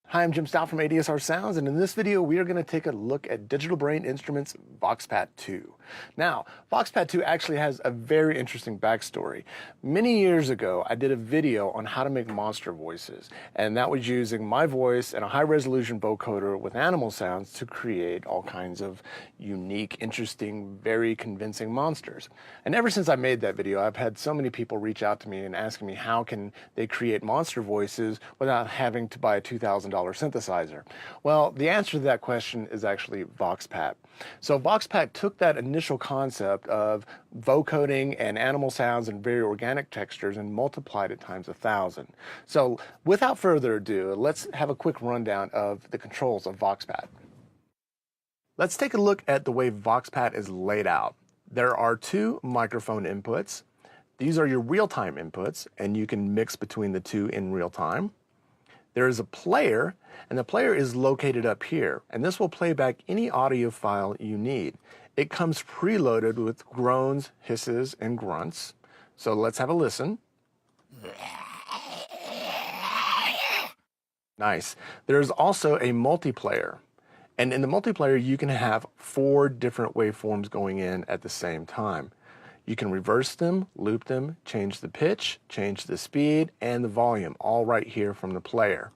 Hi, I'm Jim Stout from ADSR Sounds, and in this video we are going to take a look at DigitalBrain Instruments Voxpat 2. Now, Voxpat 2 actually has a very interesting backstory. Many years ago, I did a video on how to make monster voices, and that was using my voice and a high-resolution vocoder with animal sounds to create all kinds of unique, interesting, very convincing monsters. And ever since I made that video, I've had so many people reach out to me and asking me how can they create monster voices without having to buy a $2,000 synthesizer. Well, the answer to that question is actually Voxpat. So Voxpat took that initial concept of vocoding and animal sounds and very organic textures and multiplied it times 1,000. So without further ado, let's have a quick rundown of the controls of Voxpat. Let's take a look at the way Voxpat is laid out. There are two microphone inputs. These are your real-time inputs, and you can mix between the two in real time. There is a player, and the player is located up here, and this will play back any audio file you need. It comes preloaded with groans, hisses, and grunts. So let's have a listen. Nice. There's also a multiplayer, and in the multiplayer you can have 4 different waveforms going in at the same time. You can reverse them, loop them, change the pitch, change the speed, and the volume, all right here from the player.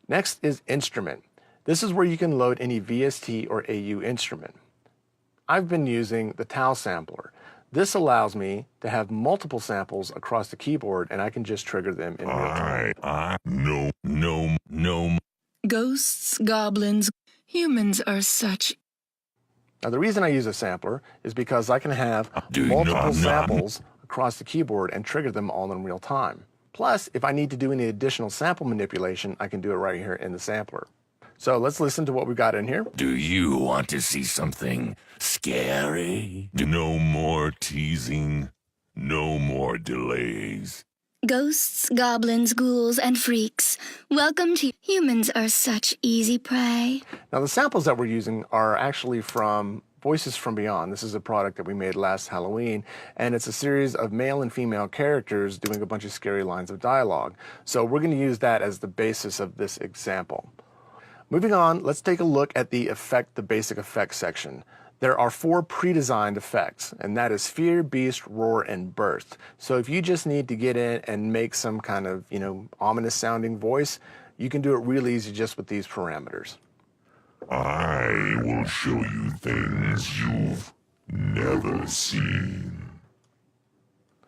Next is instrument. This is where you can load any VST or AU instrument. I've been using the TAL sampler. This allows me to have multiple samples across the keyboard, and I can just trigger them in real time. No. Ghosts, goblins, humans are such... Now, the reason I use a sampler is because I can have multiple samples across the keyboard and trigger them all in real time. Plus, if I need to do any additional sample manipulation, I can do it right here in the sampler. So let's listen to what we got in here. Do you want to see something scary? No more teasing, no more delays. Ghosts, goblins, ghouls, and freaks. Welcome to... Humans are such easy prey. Now, the samples that we're using are actually from Voices from Beyond. This is a product that we made last Halloween, and it's a series of male and female characters doing a bunch of scary lines of dialogue. So we're going to use that as the basis of this example. Moving on, let's take a look at the basic effects section. There are 4 pre-designed effects, and that is Fear, Beast, Roar, and Burst. So if you just need to get in and make some kind of, ominous sounding voice, you can do it real easy just with these parameters. I will show you things you've never seen.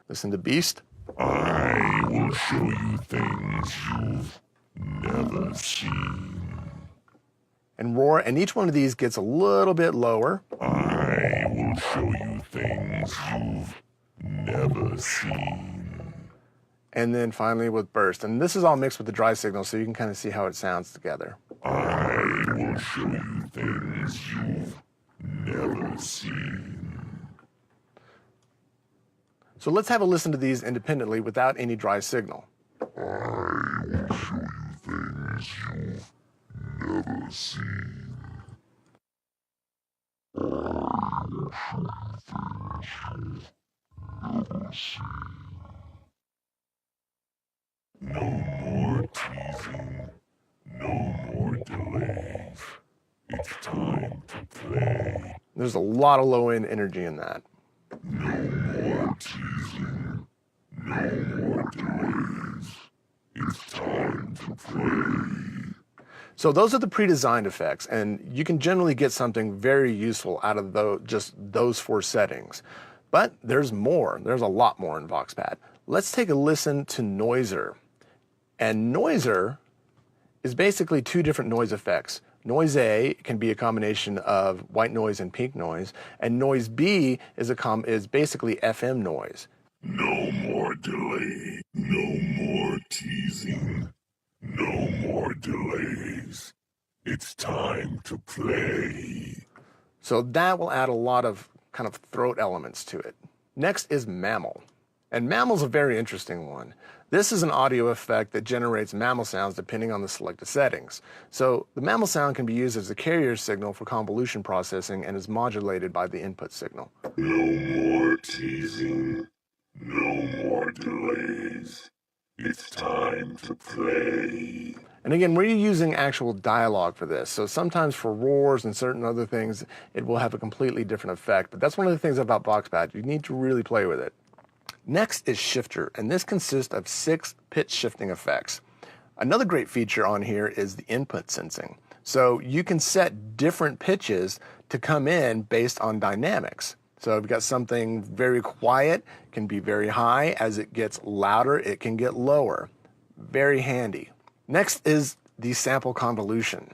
Listen to Beast. I will show you things you've never seen. And Roar, and each one of these gets a little bit lower. I will show you things you've never seen. And then finally with Burst. And this is all mixed with the dry signal, so you can kind of see how it sounds together. I will show you things you've never seen. So let's have a listen to these independently without any dry signal. I will show you things you've never seen. I will show you things you've never seen. No more teasing, no more delays. It's time to play. There's a lot of low-end energy in that. No more teasing, no more delays. It's time to play. So those are the pre-designed effects, and you can generally get something very useful out of just those 4 settings. But there's more. There's a lot more in Voxpat. Let's take a listen to Noiser. And Noiser is basically 2 different noise effects. Noise A can be a combination of white noise and pink noise, and Noise B is basically FM noise. No more delay, no more teasing, no more delays. It's time to play. So that will add a lot of kind of throat elements to it. Next is Mammal. And Mammal's a very interesting one. This is an audio effect that generates mammal sounds depending on the selected settings. So the mammal sound can be used as a carrier signal for convolution processing and is modulated by the input signal. No more teasing, no more delay. delays. It's time to play. And again, we're using actual dialogue for this. So sometimes for roars and certain other things, it will have a completely different effect. But that's one of the things about Voxpat. You need to really play with it. Next is Shifter, and this consists of 6 pitch shifting effects. Another great feature on here is the input sensing. So you can set different pitches to come in based on dynamics. So if you've got something very quiet, it can be very high. As it gets louder, it can get lower. Very handy. Next is the sample convolution.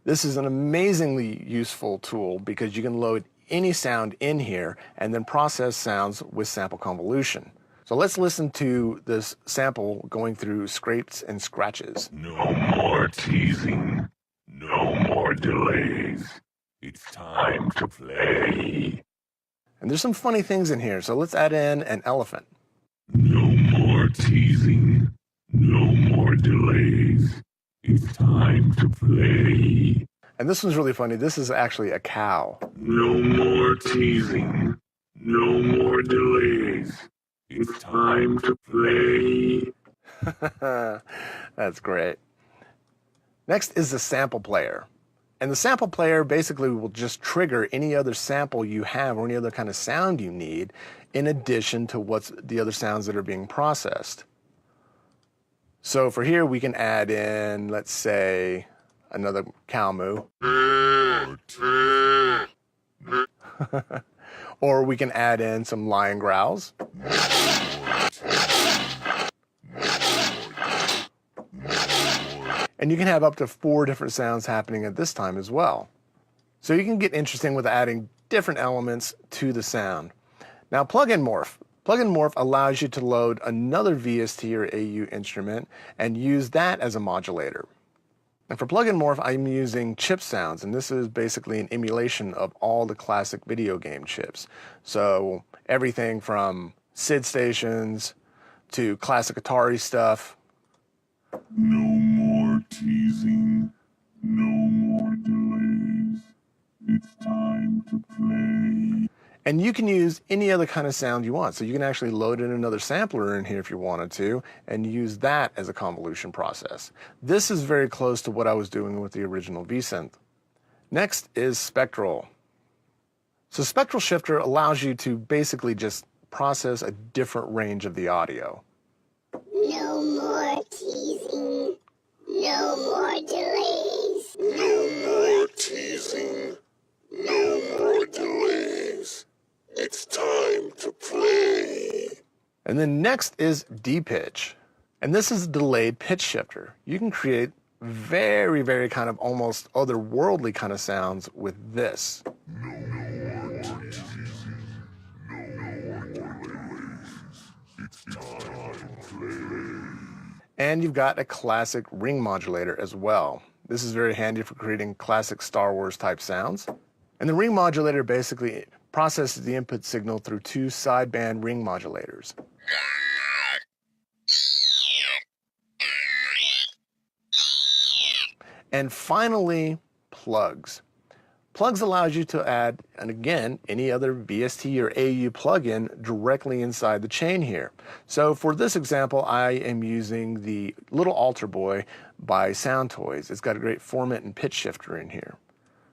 This is an amazingly useful tool because you can load any sound in here and then process sounds with sample convolution. So let's listen to this sample going through scrapes and scratches. No more teasing. No more delays. It's time to play. And there's some funny things in here, so let's add in an elephant. No more teasing. No more delays. It's time to play. And this one's really funny. This is actually a cow. No more teasing. No more delays. It's time to play. That's great. Next is the sample player. And the sample player basically will just trigger any other sample you have or any other kind of sound you need in addition to what's the other sounds that are being processed. So for here, we can add in, let's say, another cow moo. Or we can add in some lion growls. And you can have up to 4 different sounds happening at this time as well. So you can get interesting with adding different elements to the sound. Now, plug-in morph. Plug-in morph allows you to load another VST or AU instrument and use that as a modulator. And for plug-in morph, I'm using chip sounds, and this is basically an emulation of all the classic video game chips. So everything from SID stations to classic Atari stuff. No more teasing. No more delays. It's time to play. And you can use any other kind of sound you want. So you can actually load in another sampler in here if you wanted to and use that as a convolution process. This is very close to what I was doing with the original vSynth. Next is spectral. So spectral shifter allows you to basically just process a different range of the audio. No more teasing. No more delays. No more teasing. No more delays. It's time to play. And then next is D-pitch. And this is a delayed pitch shifter. You can create very, very kind of almost otherworldly kind of sounds with this. No more teasing. No more delays. It's time to play. And you've got a classic ring modulator as well. This is very handy for creating classic Star Wars type sounds. And the ring modulator basically processes the input signal through 2 sideband ring modulators. And finally, plugs. Plugs allows you to add, and again, any other VST or AU plugin directly inside the chain here. So for this example, I am using the Little Altar Boy by Sound Toys. It's got a great format and pitch shifter in here.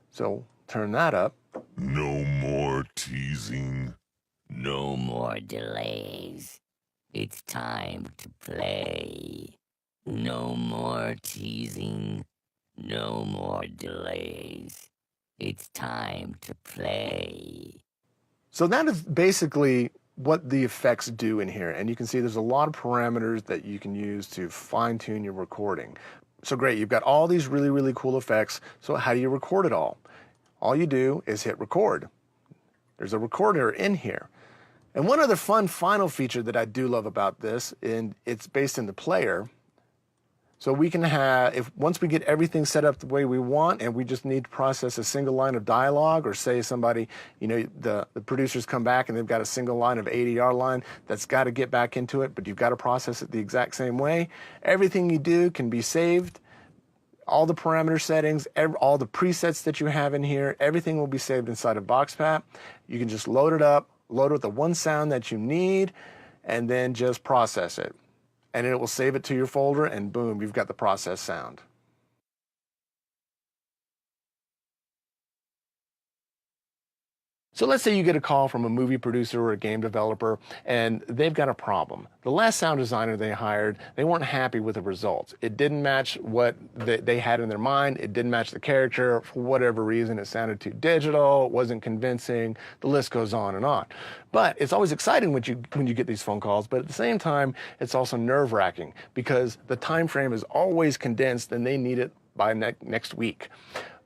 So turn that up. No more teasing. No more delays. It's time to play. No more teasing. No more delays. It's time to play. So that is basically what the effects do in here. And you can see there's a lot of parameters that you can use to fine tune your recording. So great, you've got all these really, really cool effects. So how do you record it all? All you do is hit record. There's a recorder in here. And one other fun final feature that I do love about this, and it's based in the player. So we can have, once we get everything set up the way we want and we just need to process a single line of dialogue, or say somebody, the producers come back and they've got a single line of ADR line that's got to get back into it, but you've got to process it the exact same way. Everything you do can be saved. All the parameter settings, all the presets that you have in here, everything will be saved inside of Voxpat. You can just load it up, load it with the one sound that you need, and then just process it. and it will save it to your folder, and boom, you've got the processed sound. So let's say you get a call from a movie producer or a game developer, and they've got a problem. The last sound designer they hired, they weren't happy with the results. It didn't match what they had in their mind. It didn't match the character. For whatever reason, it sounded too digital. It wasn't convincing. The list goes on and on. But it's always exciting when you get these phone calls, but at the same time, it's also nerve-wracking because the time frame is always condensed and they need it by next week.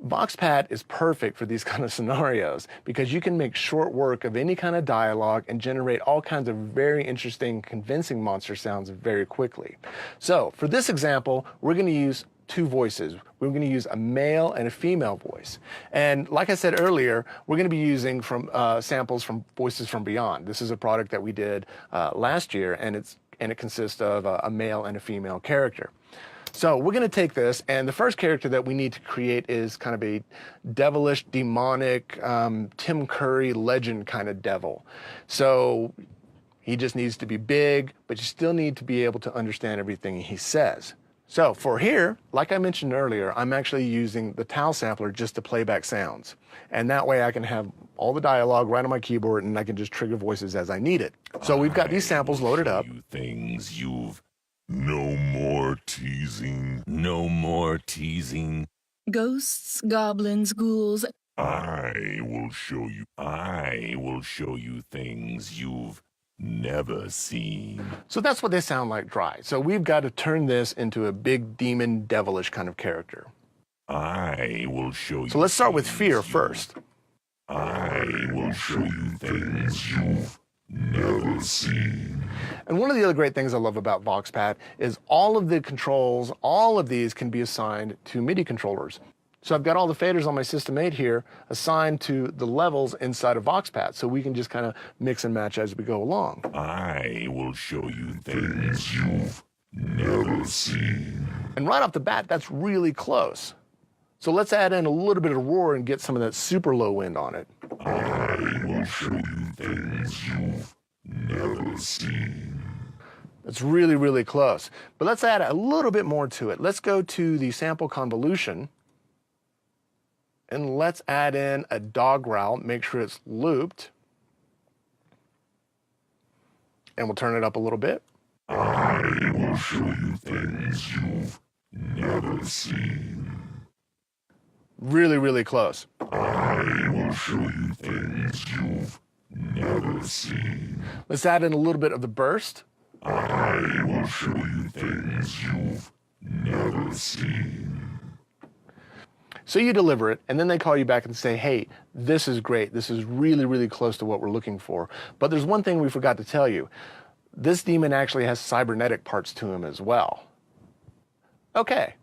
Voxpat is perfect for these kind of scenarios because you can make short work of any kind of dialogue and generate all kinds of very interesting, convincing monster sounds very quickly. So for this example, we're going to use two voices. We're going to use a male and a female voice. And like I said earlier, we're going to be using samples from Voices from Beyond. This is a product that we did last year, and it consists of a male and a female character. So we're going to take this, and the first character that we need to create is kind of a devilish, demonic, Tim Curry legend kind of devil. So he just needs to be big, but you still need to be able to understand everything he says. So for here, like I mentioned earlier, I'm actually using the TAL sampler just to play back sounds. And that way I can have all the dialogue right on my keyboard and I can just trigger voices as I need it. So we've got these samples loaded up. Things you've no more teasing. No more teasing. Ghosts, goblins, ghouls. I will show you things you've never seen. So that's what they sound like dry. So we've got to turn this into a big demon devilish kind of character. I will show you. So let's start with fear first. I will show you things you've never seen. And one of the other great things I love about Voxpat is all of the controls, all of these can be assigned to MIDI controllers. So I've got all the faders on my System 8 here assigned to the levels inside of Voxpat, so we can just kind of mix and match as we go along. I will show you things you've never seen. And right off the bat, that's really close. So let's add in a little bit of roar and get some of that super low end on it. I will show you things you've never seen. It's really, really close. But let's add a little bit more to it. Let's go to the sample convolution. And let's add in a dog growl, make sure it's looped. And we'll turn it up a little bit. I will show you things you've never seen. Really, really close. I will show you things you've never seen. Let's add in a little bit of the burst. I will show you things you've never seen. So you deliver it, and then they call you back and say, hey, this is great. This is really, really close to what we're looking for. But there's one thing we forgot to tell you. This demon actually has cybernetic parts to him as well. Okay,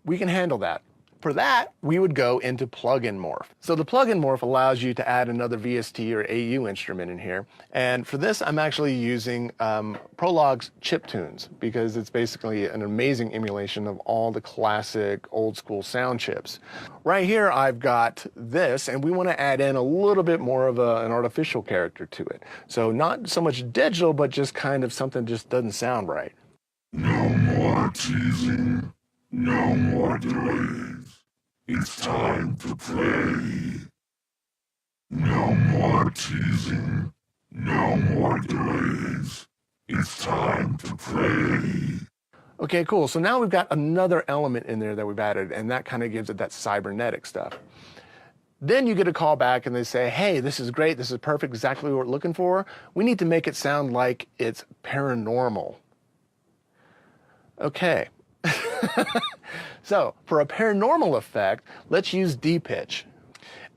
we can handle that. For that, we would go into plugin morph. So the plugin morph allows you to add another VST or AU instrument in here. And for this, I'm actually using Prolog's chiptunes because it's basically an amazing emulation of all the classic old school sound chips. Right here, I've got this, and we want to add in a little bit more of an artificial character to it. So not so much digital, but just kind of something just doesn't sound right. No more teasing. No more delays. It's time to play. No more teasing. No more delays. It's time to play. Okay, cool. So now we've got another element in there that we've added, and that kind of gives it that cybernetic stuff. Then you get a call back and they say, hey, this is great. This is perfect. Exactly what we're looking for. We need to make it sound like it's paranormal. Okay. So for a paranormal effect, let's use D-pitch.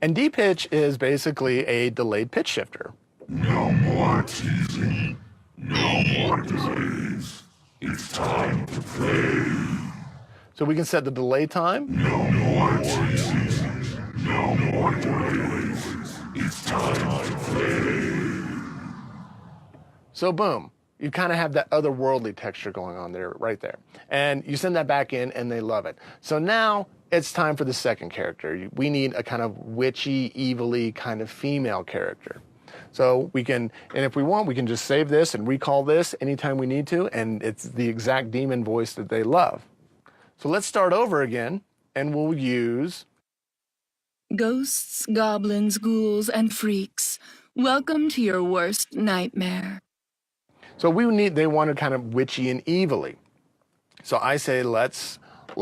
And D-pitch is basically a delayed pitch shifter. No more teasing. No more delays. It's time to play. So we can set the delay time. No more teasing. No more delays. It's time to play. So boom. You kind of have that otherworldly texture going on there, right there. And you send that back in and they love it. So now it's time for the second character. We need a kind of witchy, evilly kind of female character. So we can, and if we want, we can just save this and recall this anytime we need to, and it's the exact demon voice that they love. So let's start over again, and we'll use Ghosts, goblins, ghouls, and freaks. Welcome to your worst nightmare. So they wanted kind of witchy and evilly. So I say let's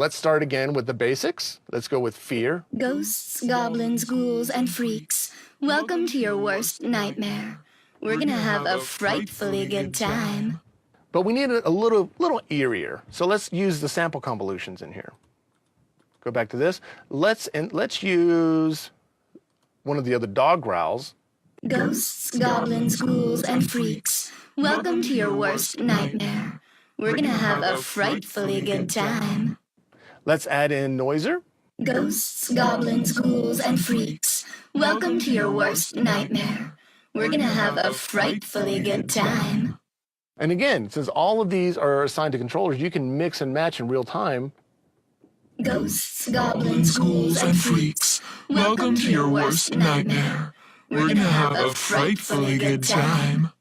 start again with the basics. Let's go with fear. Ghosts, goblins, ghouls, and freaks. Welcome to your worst nightmare. We're gonna have a frightfully good time. But we need a little eerier. So let's use the sample convolutions in here. Go back to this. Let's use one of the other dog growls. Ghosts, goblins, ghouls, and freaks. Welcome to your worst nightmare. We're gonna have a frightfully good time. Let's add in noiser. Ghosts, goblins, ghouls, and freaks. Welcome to your worst nightmare. We're gonna have a frightfully good time. And again, since all of these are assigned to controllers, you can mix and match in real time. Ghosts, goblins, ghouls, and freaks. Welcome to your worst nightmare. We're gonna have a frightfully good time.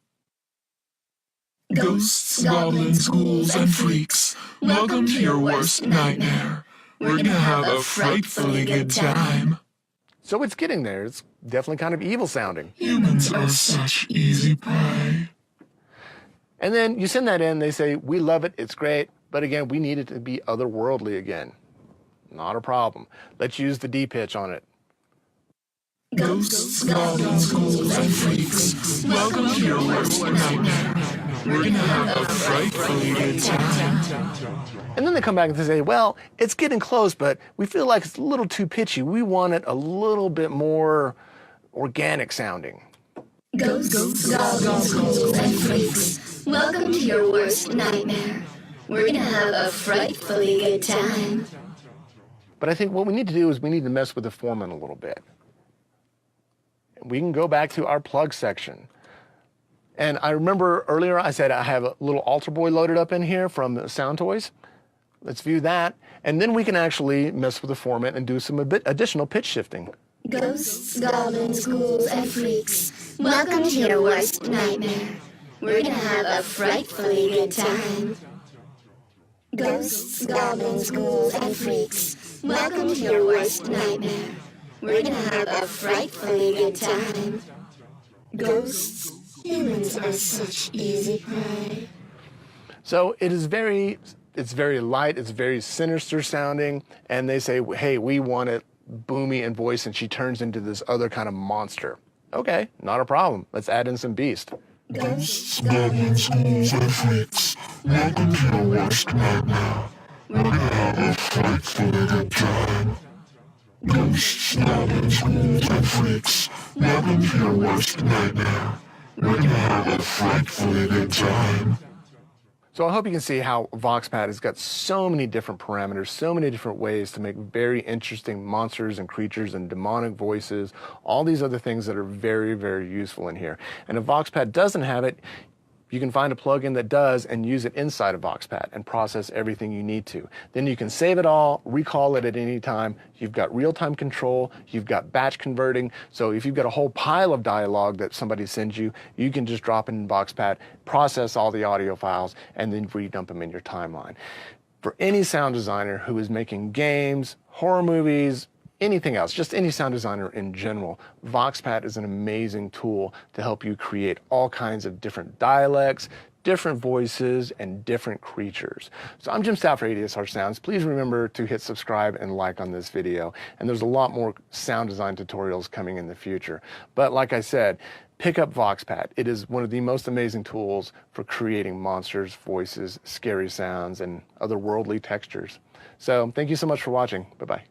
Ghosts, goblins, ghouls, and freaks. Welcome to your worst nightmare. We're gonna have a frightfully good time. So it's getting there. It's definitely kind of evil sounding. Humans are such easy prey. And then you send that in, they say, we love it, it's great, but again, we need it to be otherworldly again. Not a problem. Let's use the D pitch on it. Ghosts, goblins, ghouls, and freaks. Welcome to your worst nightmare. We're gonna have a frightfully good time. And then they come back and they say, well, it's getting close, but we feel like it's a little too pitchy. We want it a little bit more organic sounding. Ghosts, goblins, ghouls, and freaks. Welcome to your worst nightmare. We're gonna have a frightfully good time. But I think what we need to do is we need to mess with the format a little bit. We can go back to our plug section. And I remember earlier I said I have a little Alter Boy loaded up in here from Sound Toys. Let's view that. And then we can actually mess with the format and do some additional pitch shifting. Ghosts, goblins, ghouls, and freaks. Welcome to your worst nightmare. We're gonna have a frightfully good time. Ghosts, goblins, ghouls, and freaks. Welcome to your worst nightmare. We're gonna have a frightfully good time. Ghosts, humans are such easy prey. So it's very light, it's very sinister sounding, and they say, hey, we want it boomy in voice, and she turns into this other kind of monster. Okay, not a problem. Let's add in some beast. Ghosts, goblins, ghouls, and freaks. Welcome to your worst nightmare. We're gonna have a frightfully good time. Ghosts, goblins, ghouls, and freaks. Welcome to your worst nightmare. We're gonna have a frightfully good time. So I hope you can see how Voxpat has got so many different parameters, so many different ways to make very interesting monsters and creatures and demonic voices, all these other things that are very, very useful in here. And if Voxpat doesn't have it, you can find a plugin that does and use it inside of Voxpat and process everything you need to. Then you can save it all, recall it at any time. You've got real-time control, you've got batch converting. So if you've got a whole pile of dialogue that somebody sends you, you can just drop it in Voxpat, process all the audio files, and then redump them in your timeline. For any sound designer who is making games, horror movies, anything else, just any sound designer in general, Voxpat is an amazing tool to help you create all kinds of different dialects, different voices, and different creatures. So I'm Jim Stout for ADSR Sounds. Please remember to hit subscribe and like on this video. And there's a lot more sound design tutorials coming in the future. But like I said, pick up Voxpat. It is one of the most amazing tools for creating monsters, voices, scary sounds, and otherworldly textures. So thank you so much for watching. Bye-bye.